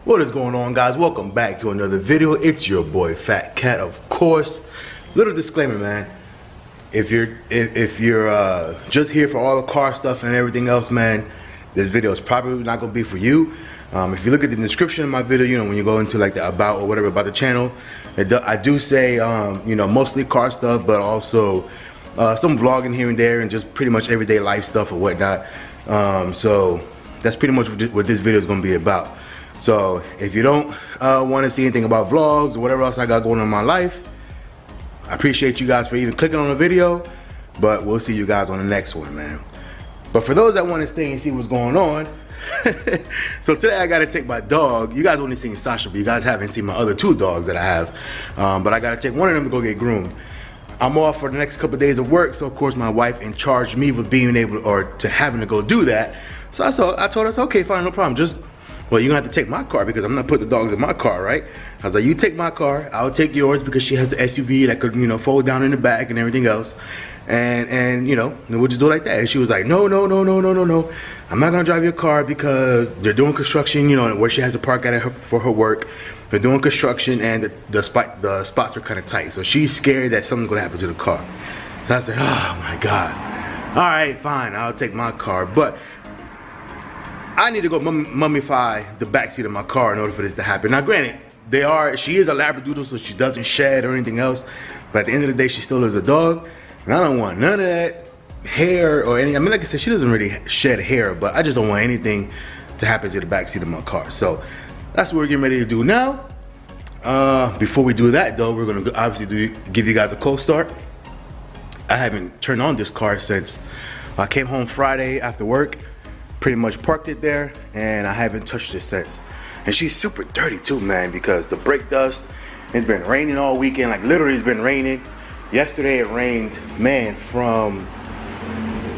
What is going on, guys? Welcome back to another video. It's your boy Fatkat, of course. Little disclaimer, man. If you're just here for all the car stuff and everything else, man, this video is probably not gonna be for you. If you look at the description of my video, you know, when you go into like the about or whatever about the channel, I do say you know, mostly car stuff, but also some vlogging here and there and just pretty much everyday life stuff or whatnot. So that's pretty much what this video is gonna be about. So if you don't want to see anything about vlogs or whatever else I got going on in my life, I appreciate you guys for even clicking on the video, but we'll see you guys on the next one, man. But for those that want to stay and see what's going on, so today I gotta take my dog. You guys only seen Sasha, but you guys haven't seen my other two dogs that I have. But I gotta take one of them to go get groomed. I'm off for the next couple of days of work, so of course my wife charged me with being able to having to go do that. So I told her, okay, fine, no problem. Just, well, you're gonna have to take my car because I'm not putting the dogs in my car, right? I was like, you take my car, I'll take yours because she has the SUV that could, you know, fold down in the back and everything else. And you know, we'll just do it like that. And she was like, no, I'm not gonna drive your car because they're doing construction, you know, where she has to park at for her work. They're doing construction and the spots are kind of tight. So she's scared that something's gonna happen to the car. So I said, oh my God. All right, fine, I'll take my car. But I need to go mummify the backseat of my car in order for this to happen. Now granted, she is a Labradoodle, so she doesn't shed or anything else. But at the end of the day, she still is a dog. And I don't want none of that hair or anything. I mean, like I said, she doesn't really shed hair, but I just don't want anything to happen to the backseat of my car. So that's what we're getting ready to do now. Before we do that though, we're gonna obviously give you guys a cold start. I haven't turned on this car since I came home Friday after work. Pretty much parked it there, and I haven't touched it since. And she's super dirty too, man, because the brake dust, it's been raining all weekend. Like literally it's been raining. Yesterday it rained, man, from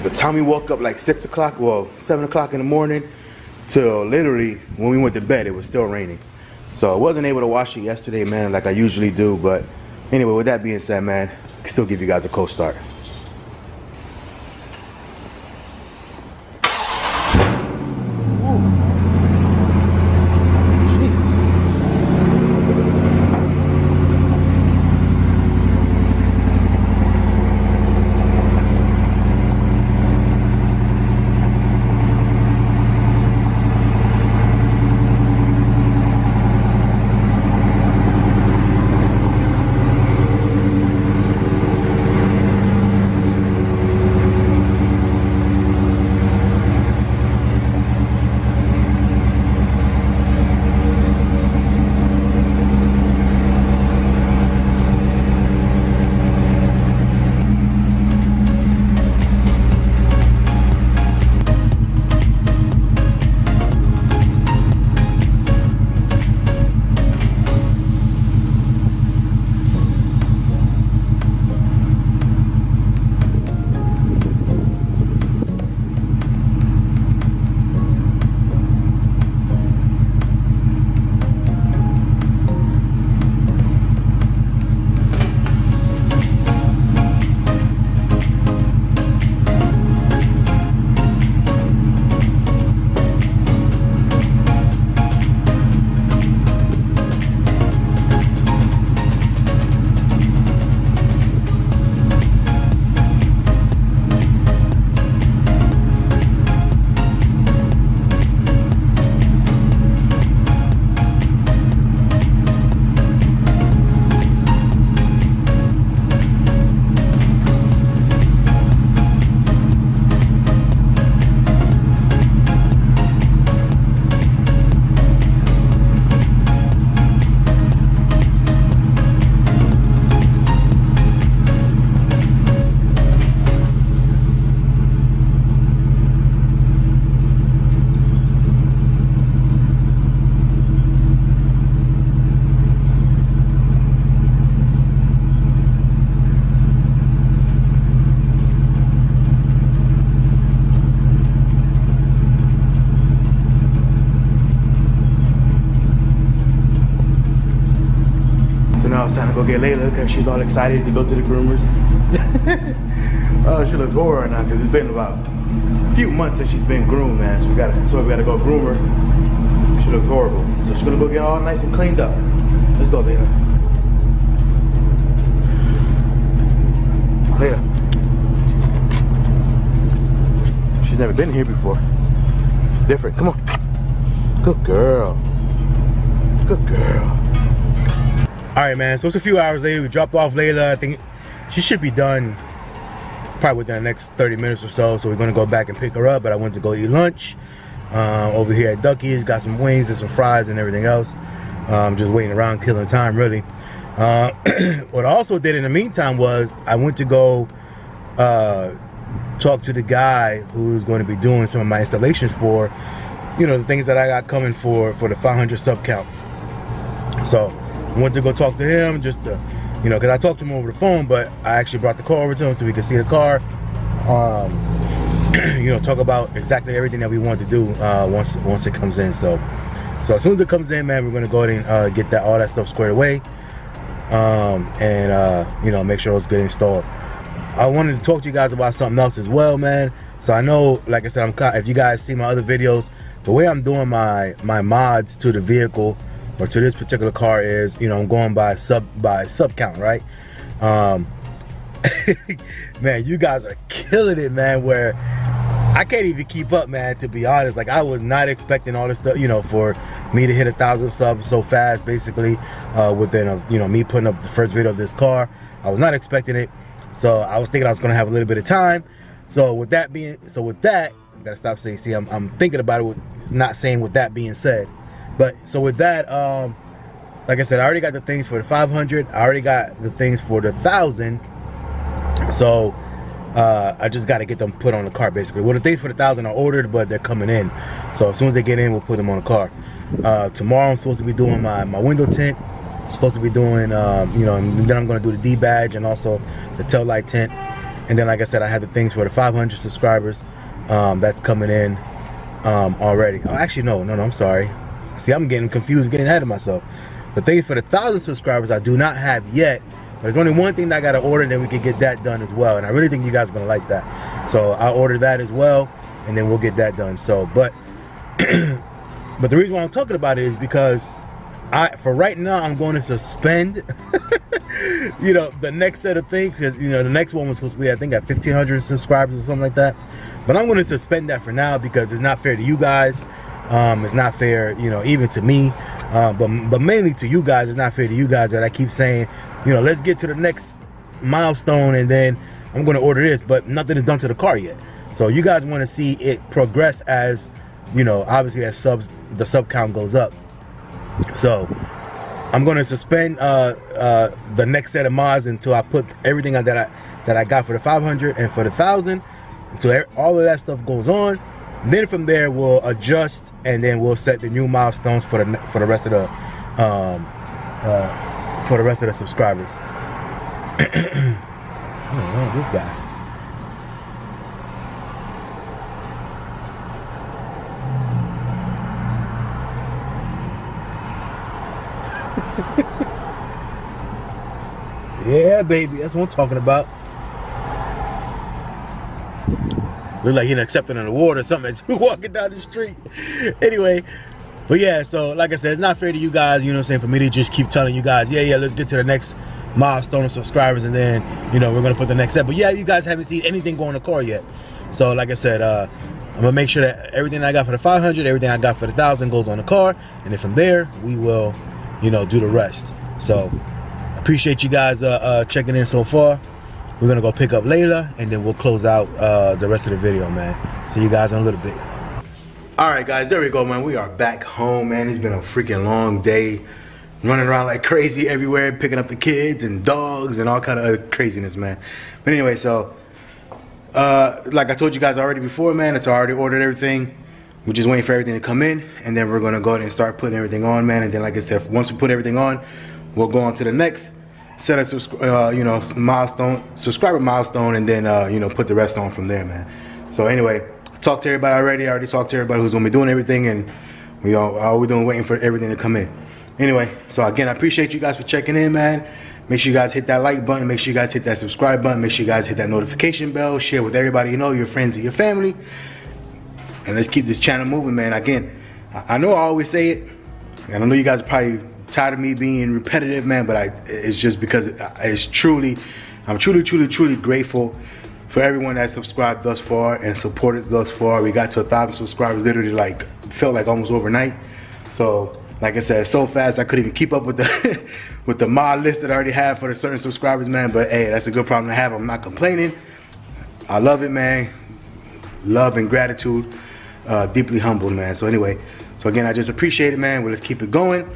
the time we woke up like 6 o'clock, well 7 o'clock in the morning, till literally when we went to bed, it was still raining. So I wasn't able to wash it yesterday, man, like I usually do. But anyway, with that being said, man, I can still give you guys a cold start. It's time to go get Layla because she's all excited to go to the Groomers. Oh, she looks horrible right now because it's been about a few months since she's been groomed, man. So we gotta go groom her. She looks horrible. So she's gonna go get all nice and cleaned up. Let's go, Layla. Layla. She's never been here before. It's different. Come on. Good girl. Good girl. All right, man. So it's a few hours later. We dropped off Layla. I think she should be done probably within the next 30 minutes or so. So we're gonna go back and pick her up. But I went to go eat lunch over here at Ducky's. Got some wings and some fries and everything else. Just waiting around, killing time, really. What I also did in the meantime was I went to go talk to the guy who's going to be doing some of my installations for, you know, the things that I got coming for the 500 sub count. So I went to go talk to him just to, you know, because I talked to him over the phone, but I actually brought the car over to him so we could see the car. You know, talk about exactly everything that we want to do once it comes in. So as soon as it comes in, man, we're gonna go ahead and get all that stuff squared away, and you know, make sure it's good installed. I wanted to talk to you guys about something else as well, man. So I know, like I said, if you guys see my other videos, the way I'm doing my mods to the vehicle or to this particular car is, you know, I'm going by sub count, right? Man, you guys are killing it, man, where I can't even keep up, man, to be honest. Like, I was not expecting all this stuff, you know, for me to hit 1,000 subs so fast, basically, within you know, me putting up the first video of this car. I was not expecting it. So I was thinking I was gonna have a little bit of time. So with that, I gotta stop saying, see, I'm thinking about it with not saying with that being said. But so with that, like I said, I already got the things for the 500. I already got the things for the 1,000. So I just got to get them put on the car, basically. Well, the things for the 1,000 are ordered, but they're coming in. So as soon as they get in, we'll put them on the car. Tomorrow I'm supposed to be doing my window tint. Supposed to be doing, you know, and then I'm going to do the D badge and also the tail light tint. And then, like I said, I had the things for the 500 subscribers. That's coming in already. Oh, actually, no, I'm sorry. See, I'm getting confused, getting ahead of myself. The things for the 1,000 subscribers I do not have yet. But there's only one thing that I got to order, and then we can get that done as well. And I really think you guys are going to like that. So I'll order that as well, and then we'll get that done. So, but the reason why I'm talking about it is because for right now, I'm going to suspend, you know, the next set of things. You know, the next one was supposed to be, I think, at 1,500 subscribers or something like that. But I'm going to suspend that for now because it's not fair to you guys. It's not fair, you know, even to me. But mainly to you guys. It's not fair to you guys that I keep saying, you know, let's get to the next milestone and then I'm going to order this. But nothing is done to the car yet. So you guys want to see it progress as, you know, obviously as the sub count goes up. So I'm going to suspend the next set of mods until I put everything that I got for the 500 and for the 1,000, until all of that stuff goes on. Then from there we'll adjust, and then we'll set the new milestones for the rest of the subscribers. Oh, this guy. Yeah, baby, that's what I'm talking about. Look like he's accepting an award or something as we're walking down the street. Anyway, but yeah, so like I said, it's not fair to you guys, you know what I'm saying, for me to just keep telling you guys, yeah, let's get to the next milestone of subscribers, and then, you know, we're gonna put the next set. But yeah, you guys haven't seen anything go in the car yet. So like I said, I'm gonna make sure that everything I got for the 500, everything I got for the 1,000 goes on the car, and then from there we will, you know, do the rest. So appreciate you guys checking in so far. We're gonna go pick up Layla, and then we'll close out the rest of the video, man. See you guys in a little bit. All right, guys, there we go, man. We are back home, man. It's been a freaking long day, running around like crazy everywhere, picking up the kids and dogs and all kind of other craziness, man. But anyway, so like I told you guys already before, man, it's already ordered everything. We're just waiting for everything to come in, and then we're gonna go ahead and start putting everything on, man. And then, like I said, once we put everything on, we'll go on to the next set of you know, subscriber milestone, and then you know, put the rest on from there, man. So anyway, talked to everybody already. I already talked to everybody who's gonna be doing everything, and all we're doing, waiting for everything to come in. Anyway, so again, I appreciate you guys for checking in, man. Make sure you guys hit that like button. Make sure you guys hit that subscribe button. Make sure you guys hit that notification bell. Share with everybody you know, your friends and your family. And let's keep this channel moving, man. Again, I know I always say it, and I know you guys are probably tired of me being repetitive, man, but it's just because I'm truly grateful for everyone that subscribed thus far and supported thus far. We got to 1,000 subscribers literally like, felt like almost overnight. So like I said, so fast I couldn't even keep up with the with the mod list that I already have for the certain subscribers, man. But hey, that's a good problem to have. I'm not complaining. I love it, man. Love and gratitude. Deeply humbled, man. So anyway, so again, I just appreciate it, man. Well, let's keep it going.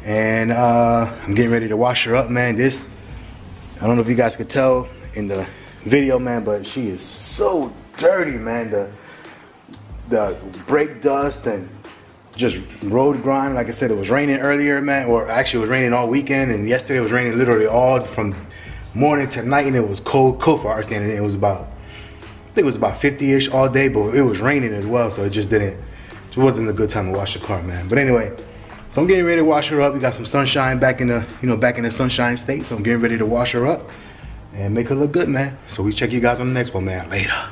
And I'm getting ready to wash her up, man. This, I don't know if you guys could tell in the video, man, but she is so dirty, man. The brake dust and just road grime. Like I said, it was raining earlier, man, or actually it was raining all weekend, and yesterday it was raining literally all from morning to night, and it was cold for our standing. It was about, I think it was about 50-ish all day, but it was raining as well, so it wasn't a good time to wash the car, man. But anyway, so I'm getting ready to wash her up. We got some sunshine back in the sunshine state, so I'm getting ready to wash her up and make her look good, man. So we check you guys on the next one, man. Later.